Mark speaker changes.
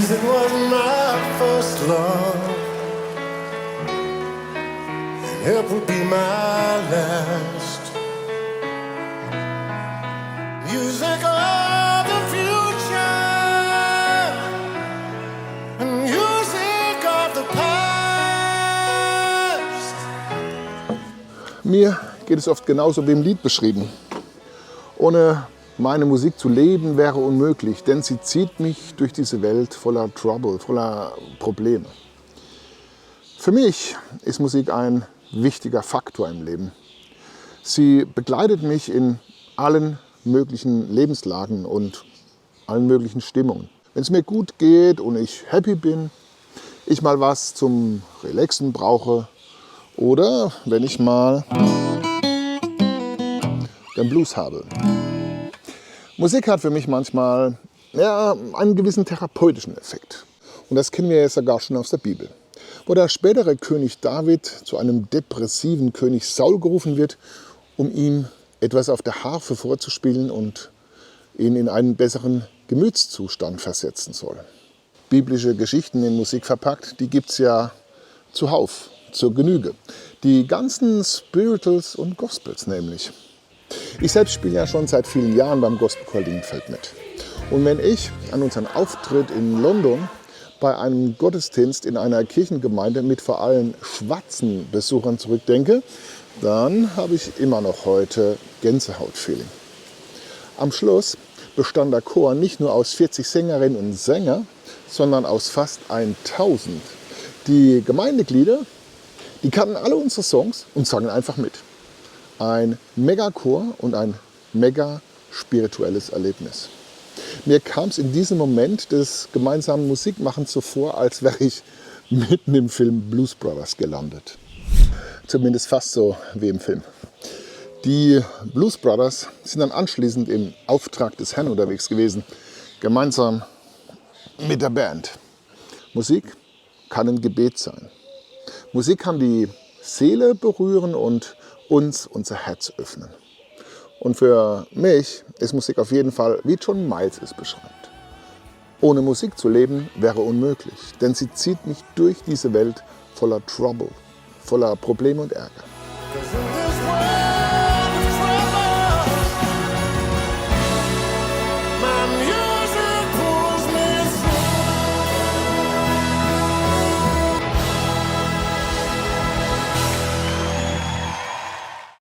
Speaker 1: Music was my first love, and it will be my last. Music of the future, and music of the past.
Speaker 2: Mir geht es oft genauso wie im Lied beschrieben. Ohne meine Musik zu leben wäre unmöglich, denn sie zieht mich durch diese Welt voller Trouble, voller Probleme. Für mich ist Musik ein wichtiger Faktor im Leben. Sie begleitet mich in allen möglichen Lebenslagen und allen möglichen Stimmungen. Wenn es mir gut geht und ich happy bin, ich mal was zum Relaxen brauche oder wenn ich mal den Blues habe. Musik hat für mich manchmal einen gewissen therapeutischen Effekt. Und das kennen wir ja sogar schon aus der Bibel. Wo der spätere König David zu einem depressiven König Saul gerufen wird, um ihm etwas auf der Harfe vorzuspielen und ihn in einen besseren Gemütszustand versetzen soll. Biblische Geschichten in Musik verpackt, die gibt es ja zuhauf, zur Genüge. Die ganzen Spirituals und Gospels nämlich. Ich selbst spiele ja schon seit vielen Jahren beim Gospelchor Lindenfeld mit. Und wenn ich an unseren Auftritt in London bei einem Gottesdienst in einer Kirchengemeinde mit vor allem schwarzen Besuchern zurückdenke, dann habe ich immer noch heute Gänsehautfeeling. Am Schluss bestand der Chor nicht nur aus 40 Sängerinnen und Sängern, sondern aus fast 1000. Die Gemeindeglieder, die kannten alle unsere Songs und sangen einfach mit. Ein Megachor und ein mega spirituelles Erlebnis. Mir kam es in diesem Moment des gemeinsamen Musikmachens so vor, als wäre ich mitten im Film Blues Brothers gelandet. Zumindest fast so wie im Film. Die Blues Brothers sind dann anschließend im Auftrag des Herrn unterwegs gewesen, gemeinsam mit der Band. Musik kann ein Gebet sein. Musik kann die Seele berühren und uns unser Herz öffnen. Und für mich ist Musik auf jeden Fall, wie John Miles es beschreibt. Ohne Musik zu leben wäre unmöglich, denn sie zieht mich durch diese Welt voller Trouble, voller Probleme und Ärger.